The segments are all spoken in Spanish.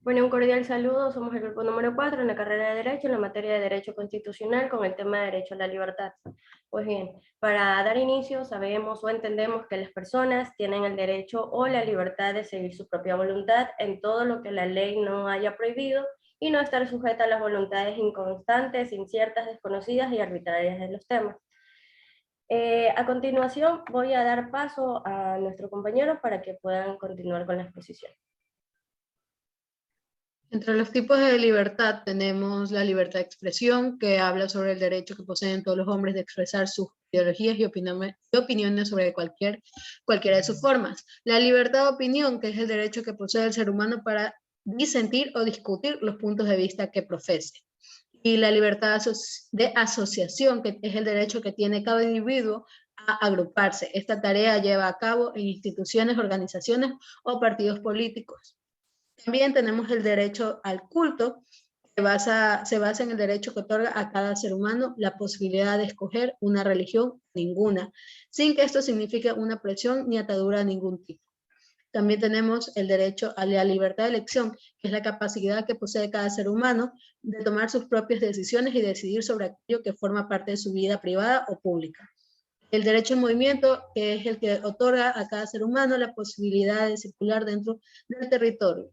Bueno, un cordial saludo. Somos el grupo número 4 en la carrera de Derecho, en la materia de Derecho Constitucional, con el tema de Derecho a la Libertad. Pues bien, para dar inicio, sabemos o entendemos que las personas tienen el derecho o la libertad de seguir su propia voluntad en todo lo que la ley no haya prohibido y no estar sujeta a las voluntades inconstantes, inciertas, desconocidas y arbitrarias de los temas. A continuación, voy a dar paso a nuestro compañero para que puedan continuar con la exposición. Entre los tipos de libertad tenemos la libertad de expresión, que habla sobre el derecho que poseen todos los hombres de expresar sus ideologías y opiniones sobre cualquiera de sus formas. La libertad de opinión, que es el derecho que posee el ser humano para disentir o discutir los puntos de vista que profese. Y la libertad de asociación, que es el derecho que tiene cada individuo a agruparse. Esta tarea lleva a cabo en instituciones, organizaciones o partidos políticos. También tenemos el derecho al culto, que se basa en el derecho que otorga a cada ser humano la posibilidad de escoger una religión ninguna, sin que esto signifique una presión ni atadura de ningún tipo. También tenemos el derecho a la libertad de elección, que es la capacidad que posee cada ser humano de tomar sus propias decisiones y decidir sobre aquello que forma parte de su vida privada o pública. El derecho al movimiento, que es el que otorga a cada ser humano la posibilidad de circular dentro del territorio.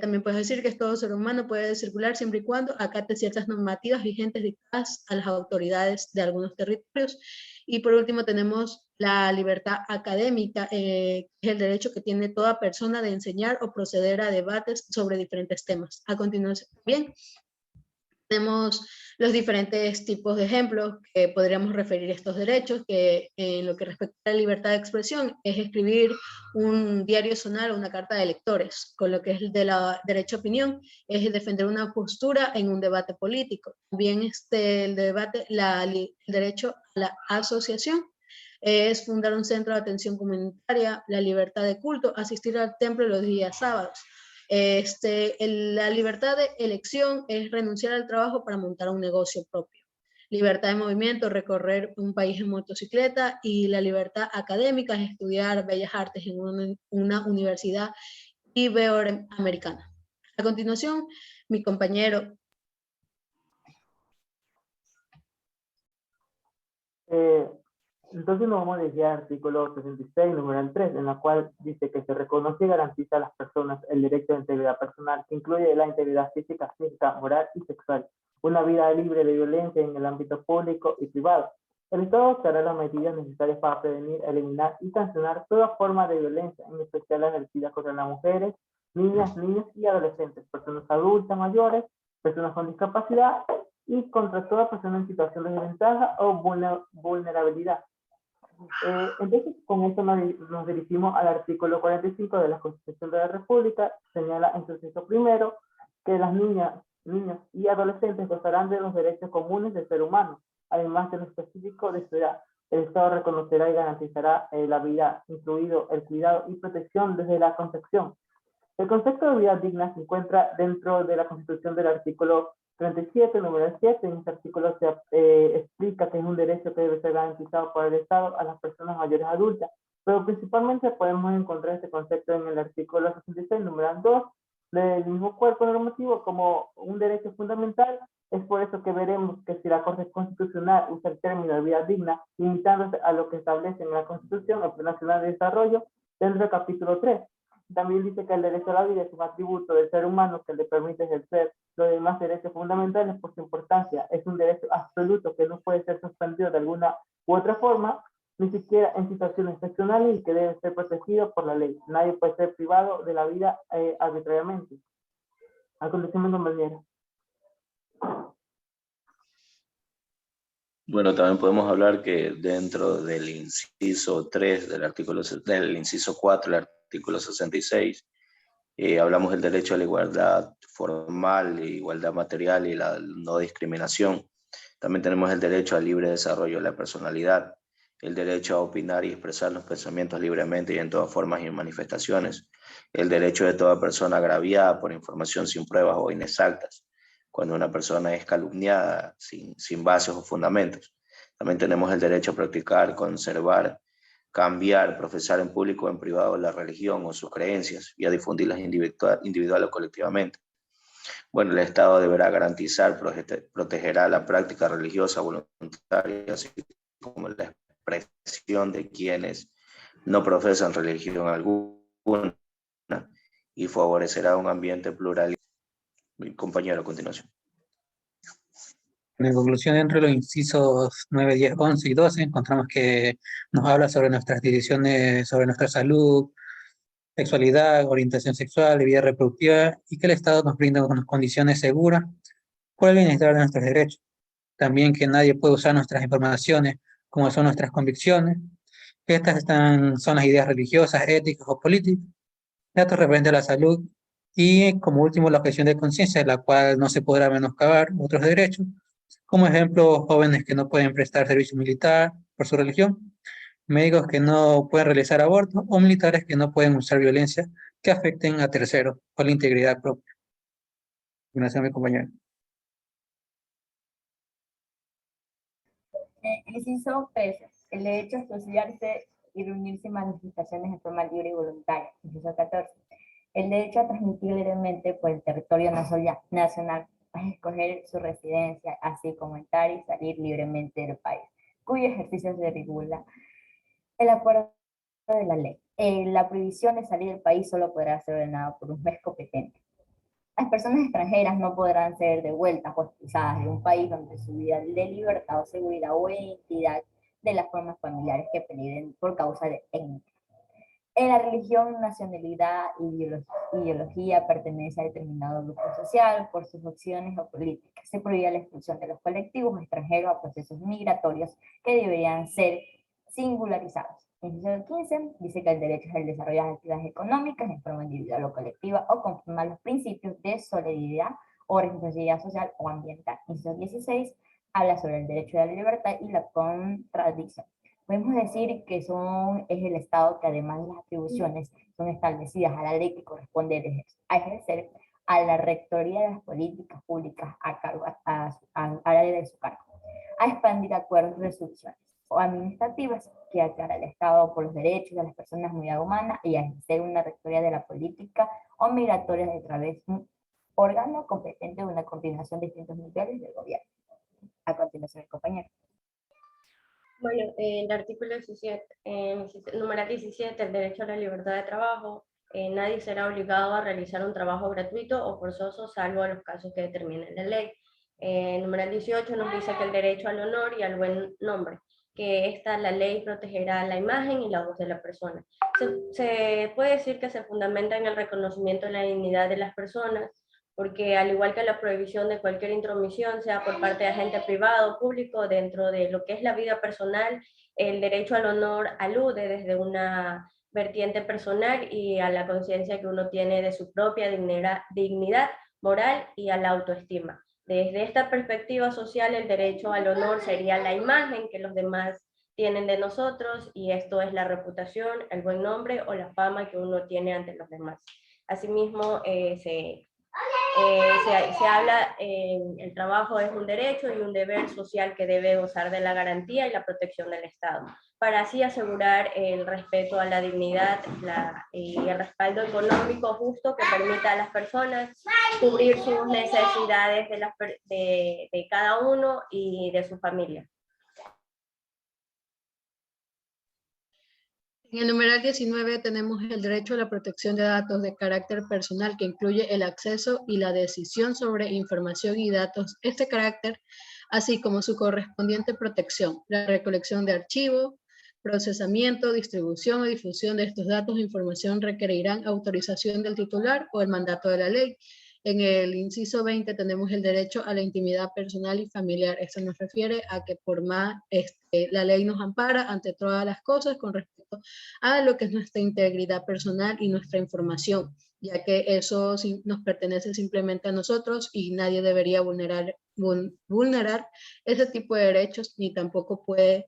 También puedes decir que todo ser humano puede circular siempre y cuando acate ciertas normativas vigentes dictadas a las autoridades de algunos territorios. Y por último tenemos la libertad académica, que es el derecho que tiene toda persona de enseñar o proceder a debates sobre diferentes temas. A continuación, bien, tenemos los diferentes tipos de ejemplos que podríamos referir a estos derechos, que en lo que respecta a la libertad de expresión es escribir un diario zonal o una carta de lectores, con lo que es el de la derecho a opinión, es defender una postura en un debate político. También el derecho a la asociación es fundar un centro de atención comunitaria, la libertad de culto, asistir al templo los días sábados. La libertad de elección es renunciar al trabajo para montar un negocio propio. Libertad de movimiento, recorrer un país en motocicleta, y la libertad académica es estudiar bellas artes en una universidad iberoamericana. A continuación, mi compañero. Entonces nos vamos a decir al artículo 66, numeral 3, en la cual dice que se reconoce y garantiza a las personas el derecho a la integridad personal, que incluye la integridad física, moral y sexual, una vida libre de violencia en el ámbito público y privado. El Estado adoptará las medidas necesarias para prevenir, eliminar y sancionar toda forma de violencia, en especial la ejercida contra las mujeres, niñas, niños y adolescentes, personas adultas mayores, personas con discapacidad y contra toda persona en situación de desventaja o vulnerabilidad. Entonces, con esto nos dirigimos al artículo 45 de la Constitución de la República. Señala en su inciso primero que las niñas, niños y adolescentes gozarán de los derechos comunes del ser humano, además de lo específico de su edad. El Estado reconocerá y garantizará la vida, incluido el cuidado y protección desde la concepción. El concepto de vida digna se encuentra dentro de la Constitución del artículo 37, número 7. En este artículo se explica que es un derecho que debe ser garantizado por el Estado a las personas mayores adultas, pero principalmente podemos encontrar este concepto en el artículo 66, número 2, del mismo cuerpo normativo como un derecho fundamental. Es por eso que veremos que si la Corte Constitucional usa el término de vida digna, limitándose a lo que establece en la Constitución, el Plan Nacional de Desarrollo, dentro del capítulo 3. También dice que el derecho a la vida es un atributo del ser humano que le permite ejercer los demás derechos fundamentales por su importancia. Es un derecho absoluto que no puede ser suspendido de alguna u otra forma, ni siquiera en situaciones excepcionales, y que debe ser protegido por la ley. Nadie puede ser privado de la vida arbitrariamente. A continuación, compañera. Bueno, también podemos hablar que dentro del inciso 3 del inciso 4 del artículo 66, hablamos del derecho a la igualdad formal, igualdad material y la no discriminación. También tenemos el derecho al libre desarrollo de la personalidad, el derecho a opinar y expresar los pensamientos libremente y en todas formas y manifestaciones, el derecho de toda persona agraviada por información sin pruebas o inexactas, cuando una persona es calumniada sin bases o fundamentos. También tenemos el derecho a practicar, conservar, cambiar, profesar en público o en privado la religión o sus creencias y a difundirlas individual o colectivamente. Bueno, el Estado deberá garantizar, protegerá la práctica religiosa voluntaria, así como la expresión de quienes no profesan religión alguna y favorecerá un ambiente plural. Mi compañero, a continuación. En conclusión, entre los incisos 9, 10, 11 y 12, encontramos que nos habla sobre nuestras decisiones, sobre nuestra salud, sexualidad, orientación sexual y vida reproductiva, y que el Estado nos brinda unas condiciones seguras por el bienestar de nuestros derechos. También que nadie puede usar nuestras informaciones como son nuestras convicciones, que estas son las ideas religiosas, éticas o políticas, datos referentes a la salud, y como último la objeción de conciencia, la cual no se podrá menoscabar otros derechos, como ejemplo, jóvenes que no pueden prestar servicio militar por su religión, médicos que no pueden realizar abortos o militares que no pueden usar violencia que afecten a terceros o la integridad propia. Gracias, mi compañero. El inciso 13, el derecho a asociarse y reunirse en manifestaciones en forma libre y voluntaria. Inciso 14, el derecho a transmitir libremente por el territorio nacional, a escoger su residencia, así como entrar y salir libremente del país, cuyo ejercicio se regula el acuerdo de la ley. La prohibición de salir del país solo podrá ser ordenada por un juez competente. Las personas extranjeras no podrán ser devueltas o expulsadas de un país donde su vida de libertad o seguridad o identidad de las formas familiares que peligren por causa de étnica. En la religión, nacionalidad y ideología pertenece a determinado grupo social por sus opciones o políticas. Se prohíbe la expulsión de los colectivos extranjeros a procesos migratorios que deberían ser singularizados. En el 15 dice que el derecho es el desarrollo de actividades económicas en forma individual o colectiva o conforme a los principios de solidaridad o responsabilidad social o ambiental. En el 16 habla sobre el derecho de la libertad y la contradicción. Podemos decir que es el Estado que además de las atribuciones son establecidas a la ley que corresponde a ejercer a la rectoría de las políticas públicas a cargo a la ley de su cargo, a expandir acuerdos y resoluciones o administrativas que aclara el Estado por los derechos de las personas muy humanas y a ejercer una rectoría de la política o migratoria a través de un órgano competente de una coordinación de distintos niveles del gobierno. A continuación, el compañero. Bueno, el artículo 17, numeral 17, el derecho a la libertad de trabajo, nadie será obligado a realizar un trabajo gratuito o forzoso, salvo en los casos que determine la ley. Numeral 18 nos dice que el derecho al honor y al buen nombre, que la ley protegerá la imagen y la voz de la persona. Se puede decir que se fundamenta en el reconocimiento de la dignidad de las personas, porque al igual que la prohibición de cualquier intromisión, sea por parte de agente privado o público, dentro de lo que es la vida personal, el derecho al honor alude desde una vertiente personal y a la conciencia que uno tiene de su propia dignidad moral y a la autoestima. Desde esta perspectiva social, el derecho al honor sería la imagen que los demás tienen de nosotros, y esto es la reputación, el buen nombre o la fama que uno tiene ante los demás. Asimismo, se habla, el trabajo es un derecho y un deber social que debe gozar de la garantía y la protección del Estado, para así asegurar el respeto a la dignidad y el respaldo económico justo que permita a las personas cubrir sus necesidades de cada uno y de su familia. En el numeral 19 tenemos el derecho a la protección de datos de carácter personal, que incluye el acceso y la decisión sobre información y datos. Este carácter, así como su correspondiente protección, la recolección de archivos, procesamiento, distribución o difusión de estos datos e información requerirán autorización del titular o el mandato de la ley. En el inciso 20 tenemos el derecho a la intimidad personal y familiar. Esto nos refiere a que por más la ley nos ampara ante todas las cosas con respecto a lo que es nuestra integridad personal y nuestra información, ya que eso nos pertenece simplemente a nosotros y nadie debería vulnerar ese tipo de derechos, ni tampoco puede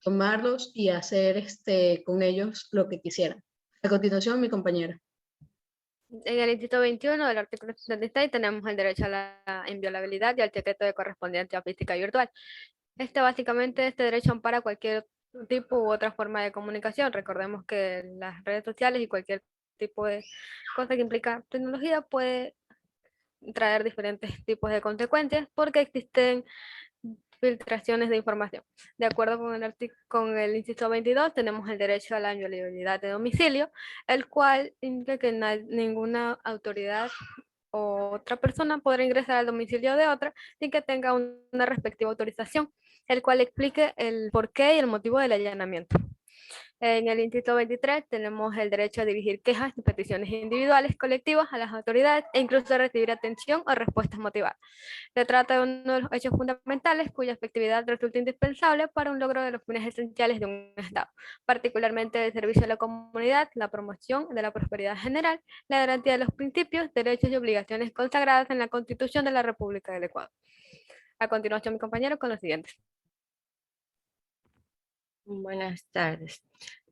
tomarlos y hacer con ellos lo que quisieran. A continuación, mi compañera. En el inciso 21 del artículo 76 tenemos el derecho a la inviolabilidad y al secreto de correspondencia física y virtual. Básicamente, este derecho ampara cualquier tipo u otra forma de comunicación. Recordemos que las redes sociales y cualquier tipo de cosa que implica tecnología puede traer diferentes tipos de consecuencias porque existen filtraciones de información. De acuerdo con con el inciso 22, tenemos el derecho a la inviolabilidad de domicilio, el cual indica que ninguna autoridad o otra persona podrá ingresar al domicilio de otra sin que tenga una respectiva autorización, el cual explique el porqué y el motivo del allanamiento. En el inciso 23 tenemos el derecho a dirigir quejas y peticiones individuales, colectivas a las autoridades e incluso a recibir atención o respuestas motivadas. Se trata de uno de los hechos fundamentales cuya efectividad resulta indispensable para un logro de los fines esenciales de un Estado, particularmente el servicio a la comunidad, la promoción de la prosperidad general, la garantía de los principios, derechos y obligaciones consagradas en la Constitución de la República del Ecuador. A continuación, mi compañero con los siguientes. Buenas tardes.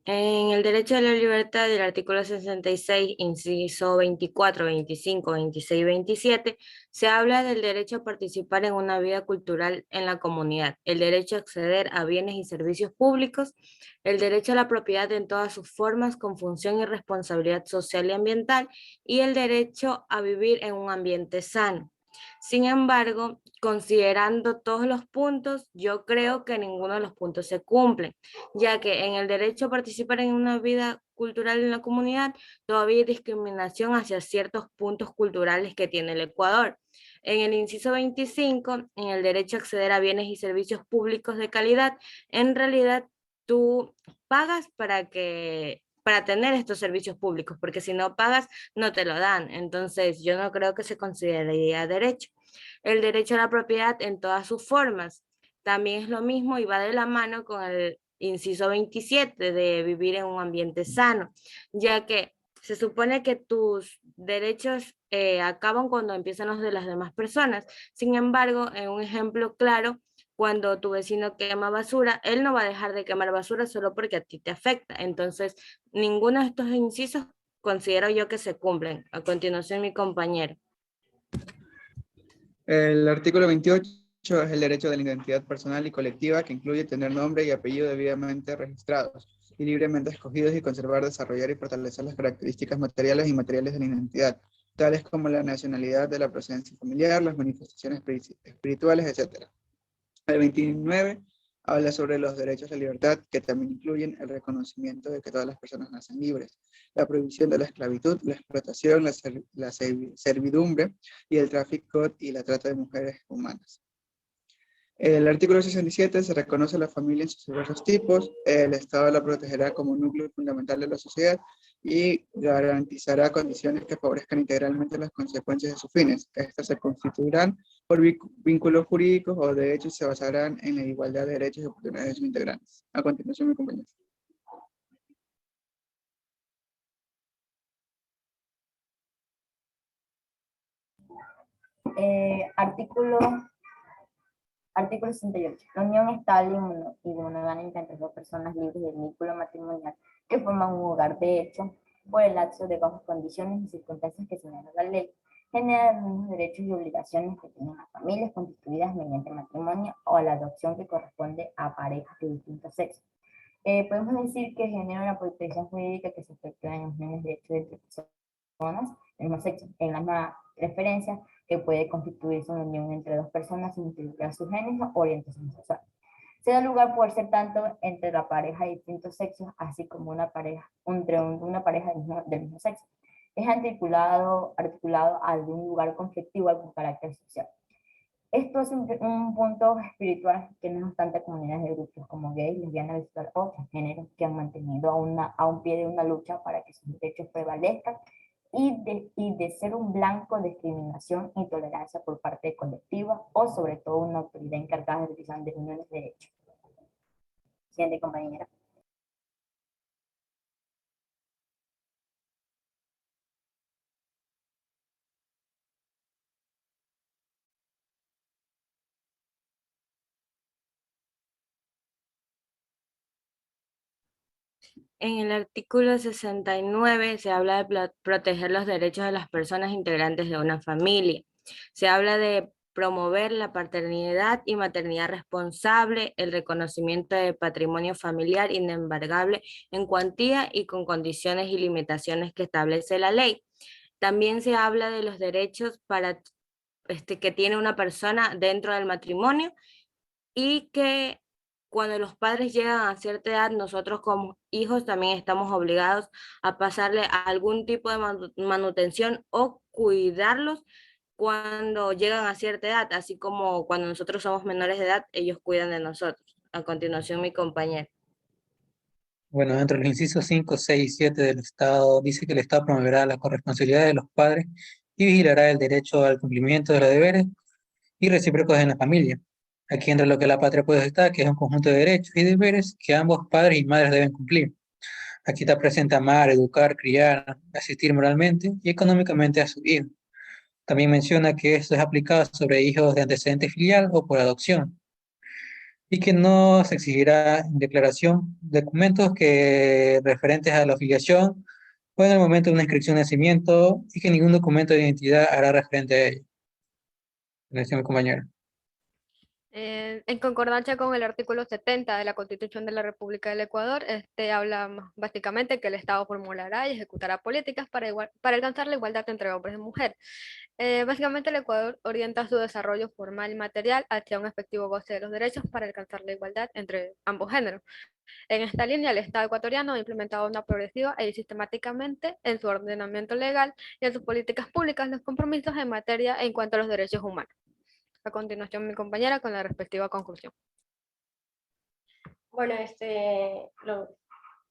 En el derecho a la libertad del artículo 66, inciso 24, 25, 26 y 27, se habla del derecho a participar en una vida cultural en la comunidad, el derecho a acceder a bienes y servicios públicos, el derecho a la propiedad en todas sus formas con función y responsabilidad social y ambiental, y el derecho a vivir en un ambiente sano. Sin embargo, considerando todos los puntos, yo creo que ninguno de los puntos se cumple, ya que en el derecho a participar en una vida cultural en la comunidad, todavía hay discriminación hacia ciertos puntos culturales que tiene el Ecuador. En el inciso 25, en el derecho a acceder a bienes y servicios públicos de calidad, en realidad tú pagas para tener estos servicios públicos, porque si no pagas, no te lo dan. Entonces, yo no creo que se consideraría derecho. El derecho a la propiedad en todas sus formas también es lo mismo y va de la mano con el inciso 27 de vivir en un ambiente sano, ya que se supone que tus derechos acaban cuando empiezan los de las demás personas. Sin embargo, en un ejemplo claro, cuando tu vecino quema basura, él no va a dejar de quemar basura solo porque a ti te afecta. Entonces, ninguno de estos incisos considero yo que se cumplen. A continuación, mi compañero. El artículo 28 es el derecho de la identidad personal y colectiva, que incluye tener nombre y apellido debidamente registrados y libremente escogidos y conservar, desarrollar y fortalecer las características materiales y inmateriales de la identidad, tales como la nacionalidad, de la procedencia familiar, las manifestaciones espirituales, etc. El 29 habla sobre los derechos de libertad, que también incluyen el reconocimiento de que todas las personas nacen libres, la prohibición de la esclavitud, la explotación, la servidumbre y el tráfico y la trata de mujeres humanas. El artículo 67 se reconoce a la familia en sus diversos tipos, el Estado la protegerá como núcleo fundamental de la sociedad y garantizará condiciones que favorezcan integralmente las consecuencias de sus fines. Estas se constituirán por vínculos jurídicos o de hecho se basarán en la igualdad de derechos y oportunidades de sus integrantes. A continuación, mi compañero. Artículo 68. La unión estable y monogámica entre dos personas libres del vínculo matrimonial que forman un hogar de hecho por el lapso de bajas condiciones y circunstancias que señala la ley genera los mismos derechos y obligaciones que tienen las familias constituidas mediante matrimonio o a la adopción que corresponde a parejas de distintos sexos. Podemos decir que genera una protección jurídica que se efectúa en los mismos derechos entre personas del mismo sexo, en la misma preferencia que puede constituirse una unión entre dos personas sin identificar su género o orientación sexual. Se da lugar por ser tanto entre la pareja de distintos sexos, así como una pareja, entre una pareja del mismo sexo. Es articulado a algún lugar conflictivo, algún carácter social. Esto es un punto espiritual que no obstante comunidades de grupos como gays, lesbianas, bisexuales o transgéneros que han mantenido a un pie de una lucha para que sus derechos prevalezcan y de ser un blanco de discriminación e intolerancia por parte de colectiva o sobre todo una autoridad encargada de realizar de uniones de derechos. Siguiente compañera. En el artículo 69 se habla de proteger los derechos de las personas integrantes de una familia. Se habla de promover la paternidad y maternidad responsable, el reconocimiento del patrimonio familiar inembargable en cuantía y con condiciones y limitaciones que establece la ley. También se habla de los derechos que tiene una persona dentro del matrimonio y que cuando los padres llegan a cierta edad, nosotros como hijos también estamos obligados a pasarle algún tipo de manutención o cuidarlos cuando llegan a cierta edad, así como cuando nosotros somos menores de edad, ellos cuidan de nosotros. A continuación, mi compañero. Bueno, dentro del inciso 5, 6 y 7 del Estado, dice que el Estado promoverá la corresponsabilidad de los padres y vigilará el derecho al cumplimiento de los deberes y recíprocos en la familia. Aquí entra lo que la patria puede estar, que es un conjunto de derechos y deberes que ambos padres y madres deben cumplir. Aquí está presente amar, educar, criar, asistir moralmente y económicamente a su hijo. También menciona que esto es aplicado sobre hijos de antecedente filial o por adopción, y que no se exigirá en declaración documentos que referentes a la filiación o en el momento de una inscripción de nacimiento, y que ningún documento de identidad hará referente a ello. Gracias, mi compañero. En concordancia con el artículo 70 de la Constitución de la República del Ecuador, habla básicamente que el Estado formulará y ejecutará políticas para alcanzar la igualdad entre hombres y mujeres. Básicamente el Ecuador orienta su desarrollo formal y material hacia un efectivo goce de los derechos para alcanzar la igualdad entre ambos géneros. En esta línea, el Estado ecuatoriano ha implementado una progresiva y sistemáticamente en su ordenamiento legal y en sus políticas públicas los compromisos en materia en cuanto a los derechos humanos. A continuación, mi compañera con la respectiva conclusión. Bueno,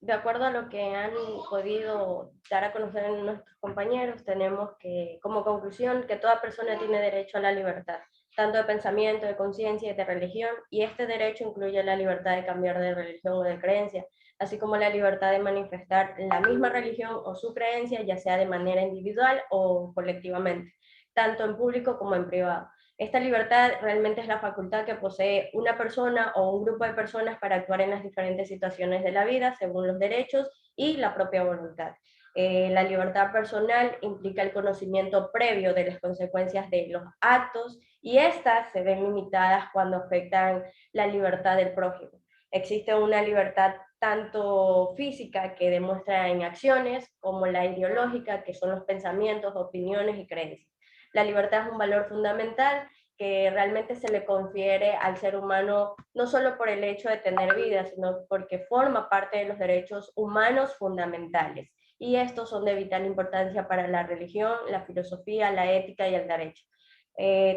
de acuerdo a lo que han podido dar a conocer nuestros compañeros, tenemos que, como conclusión, que toda persona tiene derecho a la libertad, tanto de pensamiento, de conciencia y de religión, y este derecho incluye la libertad de cambiar de religión o de creencia, así como la libertad de manifestar la misma religión o su creencia, ya sea de manera individual o colectivamente, tanto en público como en privado. Esta libertad realmente es la facultad que posee una persona o un grupo de personas para actuar en las diferentes situaciones de la vida según los derechos y la propia voluntad. La libertad personal implica el conocimiento previo de las consecuencias de los actos y estas se ven limitadas cuando afectan la libertad del prójimo. Existe una libertad tanto física que demuestra en acciones como la ideológica, que son los pensamientos, opiniones y creencias. La libertad es un valor fundamental que realmente se le confiere al ser humano no solo por el hecho de tener vida, sino porque forma parte de los derechos humanos fundamentales. Y estos son de vital importancia para la religión, la filosofía, la ética y el derecho.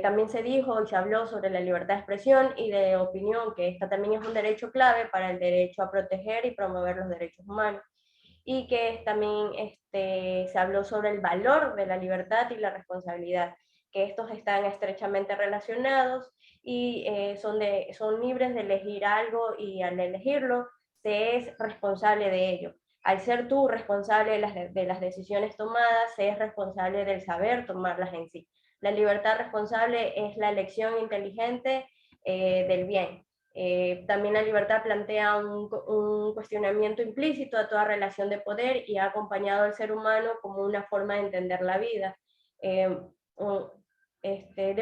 También se dijo y se habló sobre la libertad de expresión y de opinión, que esta también es un derecho clave para el derecho a proteger y promover los derechos humanos. Y que también se habló sobre el valor de la libertad y la responsabilidad, que estos están estrechamente relacionados y son libres de elegir algo y al elegirlo se es responsable de ello. Al ser tú responsable de las decisiones tomadas, se es responsable del saber tomarlas en sí. La libertad responsable es la elección inteligente del bien. También la libertad plantea un cuestionamiento implícito a toda relación de poder y ha acompañado al ser humano como una forma de entender la vida. De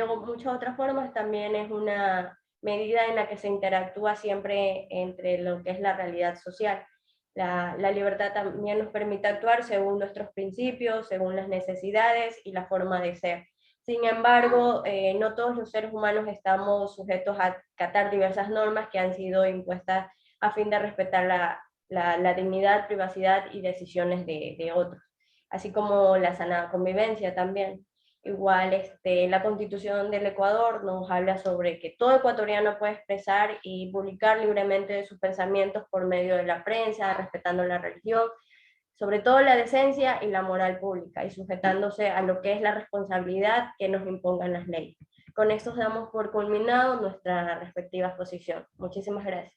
muchas otras formas también es una medida en la que se interactúa siempre entre lo que es la realidad social. La libertad también nos permite actuar según nuestros principios, según las necesidades y la forma de ser. Sin embargo, no todos los seres humanos estamos sujetos a acatar diversas normas que han sido impuestas a fin de respetar la dignidad, privacidad y decisiones de otros, así como la sana convivencia también. Igual la Constitución del Ecuador nos habla sobre que todo ecuatoriano puede expresar y publicar libremente sus pensamientos por medio de la prensa, respetando la religión, sobre todo la decencia y la moral pública, y sujetándose a lo que es la responsabilidad que nos impongan las leyes. Con esto damos por culminado nuestra respectiva exposición. Muchísimas gracias.